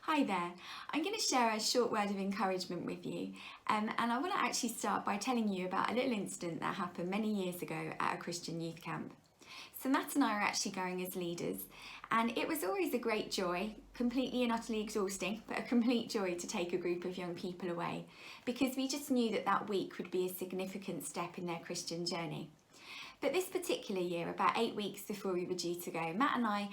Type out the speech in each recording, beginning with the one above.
Hi there. I'm going to share a short word of encouragement with you, and I want to actually start by telling you about a little incident that happened many years ago at a Christian youth camp. So Matt and I are actually going as leaders, and it was always a great joy, completely and utterly exhausting, but a complete joy to take a group of young people away, because we just knew that that week would be a significant step in their Christian journey. But this particular year, about 8 weeks before we were due to go, Matt and I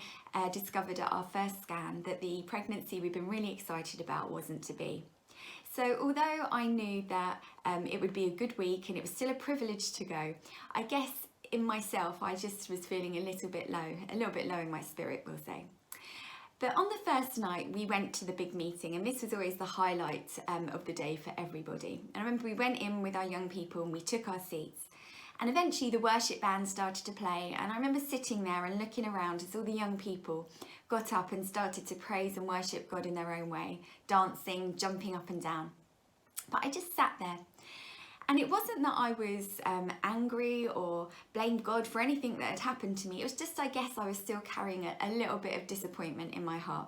discovered at our first scan that the pregnancy we'd been really excited about wasn't to be. So although I knew that it would be a good week and it was still a privilege to go, I guess in myself I just was feeling a little bit low in my spirit, we'll say. But on the first night we went to the big meeting, and this was always the highlight of the day for everybody. And I remember we went in with our young people and we took our seats. And eventually the worship band started to play, and I remember sitting there and looking around as all the young people got up and started to praise and worship God in their own way, dancing, jumping up and down. But I just sat there, and it wasn't that I was angry or blamed God for anything that had happened to me. It was just, I guess, I was still carrying a little bit of disappointment in my heart.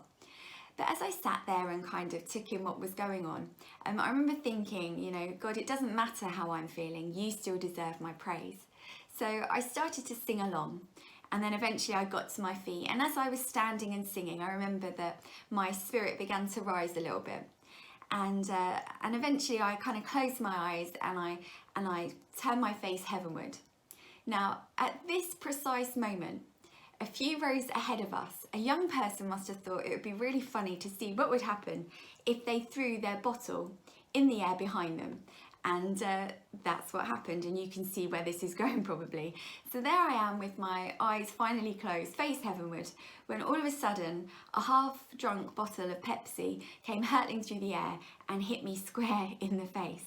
But as I sat there and kind of took in what was going on, I remember thinking, God, it doesn't matter how I'm feeling, you still deserve my praise. So I started to sing along, and then eventually I got to my feet. And as I was standing and singing, I remember that my spirit began to rise a little bit. And eventually I kind of closed my eyes and I turned my face heavenward. Now, at this precise moment, a few rows ahead of us, a young person must have thought it would be really funny to see what would happen if they threw their bottle in the air behind them. And that's what happened, and you can see where this is going probably. So there I am with my eyes finally closed, face heavenward, when all of a sudden a half-drunk bottle of Pepsi came hurtling through the air and hit me square in the face.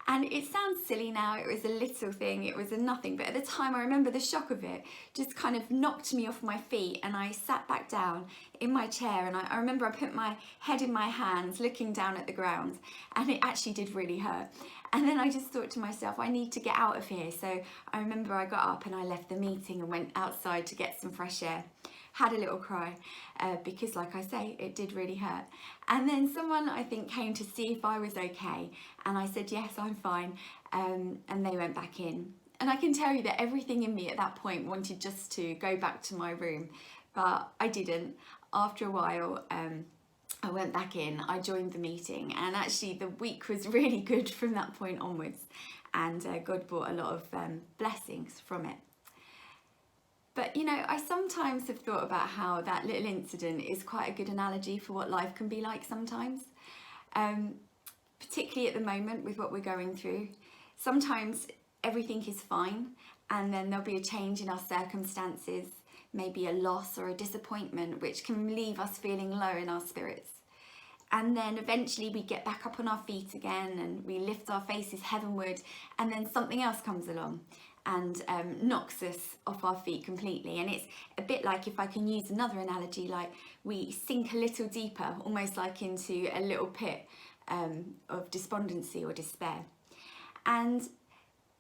And it sounds silly now, it was a little thing, it was a nothing, but at the time I remember the shock of it just kind of knocked me off my feet, and I sat back down in my chair, and I remember I put my head in my hands looking down at the ground, and it actually did really hurt. And then I just thought to myself, I need to get out of here. So I remember I got up and I left the meeting and went outside to get some fresh air. Had a little cry because, like I say, it did really hurt. And then someone, I think, came to see if I was okay, and I said yes, I'm fine, and they went back in. And I can tell you that everything in me at that point wanted just to go back to my room, but I didn't. After a while I went back in, I joined the meeting, and actually the week was really good from that point onwards, and God brought a lot of blessings from it. But I sometimes have thought about how that little incident is quite a good analogy for what life can be like sometimes, particularly at the moment with what we're going through. Sometimes everything is fine, and then there'll be a change in our circumstances, maybe a loss or a disappointment, which can leave us feeling low in our spirits. And then eventually we get back up on our feet again and we lift our faces heavenward, and then something else comes along and knocks us off our feet completely. And it's a bit like, if I can use another analogy, like we sink a little deeper, almost like into a little pit of despondency or despair. And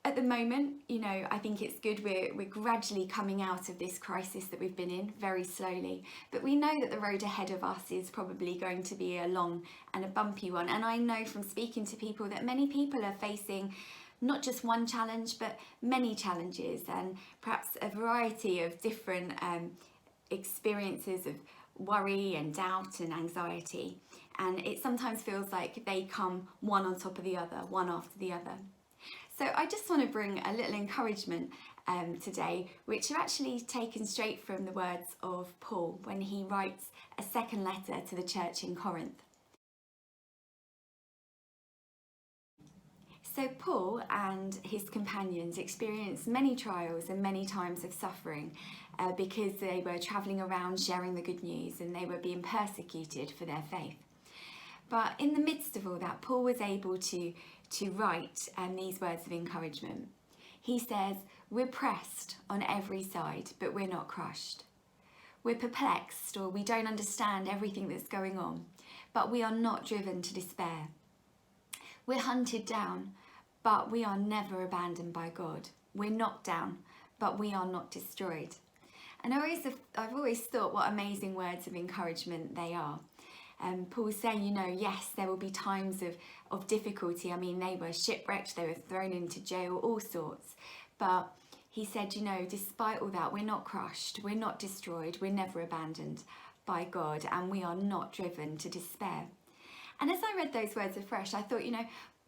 at the moment, I think it's good we're gradually coming out of this crisis that we've been in very slowly. But we know that the road ahead of us is probably going to be a long and a bumpy one. And I know from speaking to people that many people are facing not just one challenge, but many challenges, and perhaps a variety of different experiences of worry and doubt and anxiety. And it sometimes feels like they come one on top of the other, one after the other. So I just want to bring a little encouragement today, which are actually taken straight from the words of Paul when he writes a second letter to the church in Corinth. So Paul and his companions experienced many trials and many times of suffering because they were travelling around sharing the good news, and they were being persecuted for their faith. But in the midst of all that, Paul was able to write these words of encouragement. He says, "We're pressed on every side, but we're not crushed. We're perplexed, or we don't understand everything that's going on, but we are not driven to despair. We're hunted down, but we are never abandoned by God. We're knocked down, but we are not destroyed." And I've always thought what amazing words of encouragement they are. Paul's saying, you know, yes, there will be times of difficulty. I mean, they were shipwrecked, they were thrown into jail, all sorts. But he said, you know, despite all that, we're not crushed, we're not destroyed, we're never abandoned by God, and we are not driven to despair. And as I read those words afresh, I thought, you know,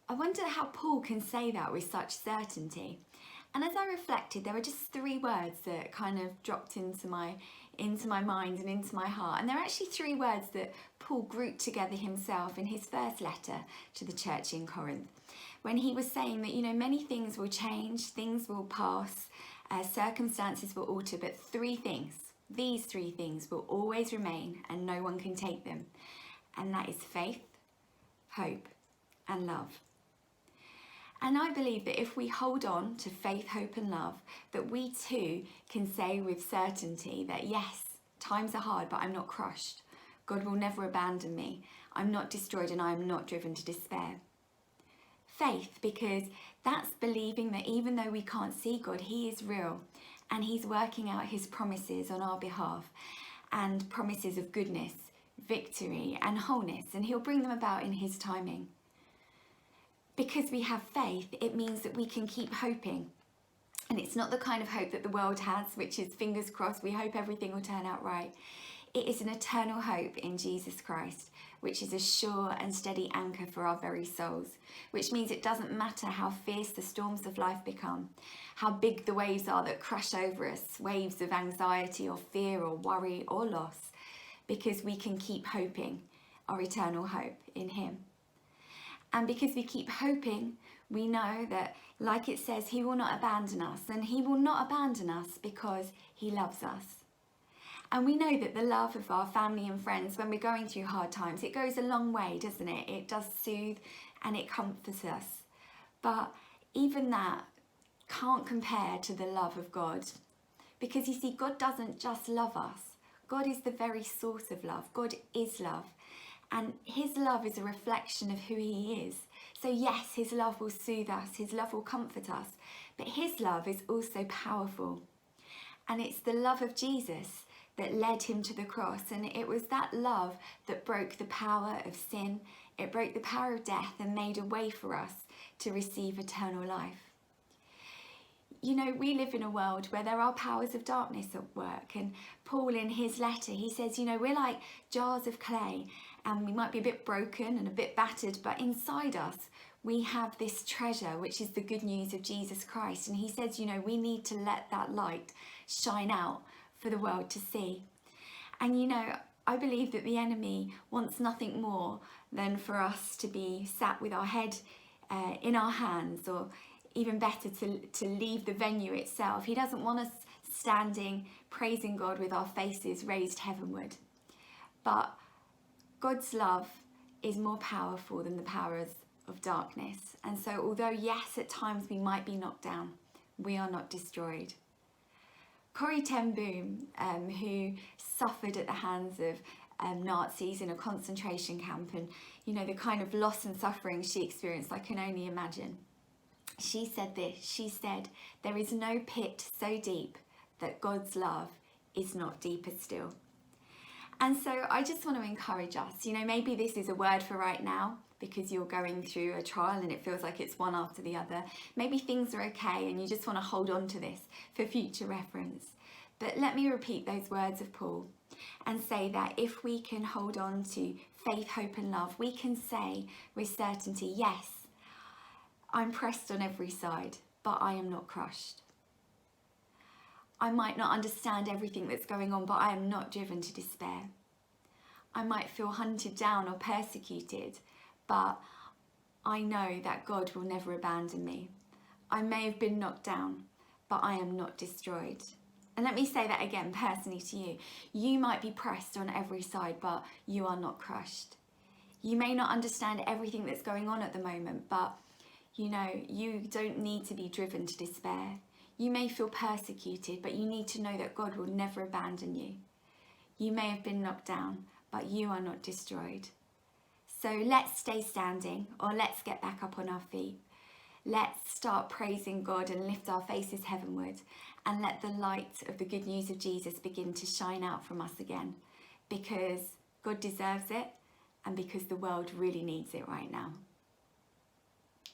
I wonder how Paul can say that with such certainty. And as I reflected, there were just 3 words that kind of dropped into my mind and into my heart. And they're actually 3 words that Paul grouped together himself in his first letter to the church in Corinth, when he was saying that, you know, many things will change, things will pass, circumstances will alter, but 3 things, these 3 things will always remain and no one can take them. And that is faith, hope, and love. And I believe that if we hold on to faith, hope, and love, that we too can say with certainty that yes, times are hard, but I'm not crushed. God will never abandon me. I'm not destroyed and I am not driven to despair. Faith, because that's believing that even though we can't see God, He is real and He's working out His promises on our behalf, and promises of goodness, victory, and wholeness, and He'll bring them about in His timing. Because we have faith, it means that we can keep hoping. And it's not the kind of hope that the world has, which is fingers crossed, we hope everything will turn out right. It is an eternal hope in Jesus Christ, which is a sure and steady anchor for our very souls, which means it doesn't matter how fierce the storms of life become, how big the waves are that crash over us, waves of anxiety or fear or worry or loss, because we can keep hoping our eternal hope in Him. And because we keep hoping, we know that, like it says, He will not abandon us. And He will not abandon us because He loves us. And we know that the love of our family and friends, when we're going through hard times, it goes a long way, doesn't it? It does soothe and it comforts us. But even that can't compare to the love of God. Because you see, God doesn't just love us. God is the very source of love. God is love. And His love is a reflection of who He is. So yes, His love will soothe us, His love will comfort us, but His love is also powerful. And it's the love of Jesus that led Him to the cross. And it was that love that broke the power of sin. It broke the power of death and made a way for us to receive eternal life. You know, we live in a world where there are powers of darkness at work. And Paul, in his letter, he says, you know, we're like jars of clay, and we might be a bit broken and a bit battered, but inside us, we have this treasure, which is the good news of Jesus Christ. And he says, you know, we need to let that light shine out for the world to see. And, you know, I believe that the enemy wants nothing more than for us to be sat with our head in our hands, or even better, to leave the venue itself. He doesn't want us standing, praising God with our faces raised heavenward. But God's love is more powerful than the powers of darkness. And so although, yes, at times we might be knocked down, we are not destroyed. Corrie ten Boom, who suffered at the hands of Nazis in a concentration camp, and, you know, the kind of loss and suffering she experienced, I can only imagine. She said this, she said, "There is no pit so deep that God's love is not deeper still." And so I just want to encourage us, you know, maybe this is a word for right now because you're going through a trial and it feels like it's one after the other. Maybe things are okay and you just want to hold on to this for future reference. But let me repeat those words of Paul and say that if we can hold on to faith, hope and love, we can say with certainty, yes, I'm pressed on every side, but I am not crushed. I might not understand everything that's going on, but I am not driven to despair. I might feel hunted down or persecuted, but I know that God will never abandon me. I may have been knocked down, but I am not destroyed. And let me say that again personally to you. You might be pressed on every side, but you are not crushed. You may not understand everything that's going on at the moment, but you know, you don't need to be driven to despair. You may feel persecuted, but you need to know that God will never abandon you. You may have been knocked down, but you are not destroyed. So let's stay standing, or let's get back up on our feet. Let's start praising God and lift our faces heavenward, and let the light of the good news of Jesus begin to shine out from us again, because God deserves it and because the world really needs it right now.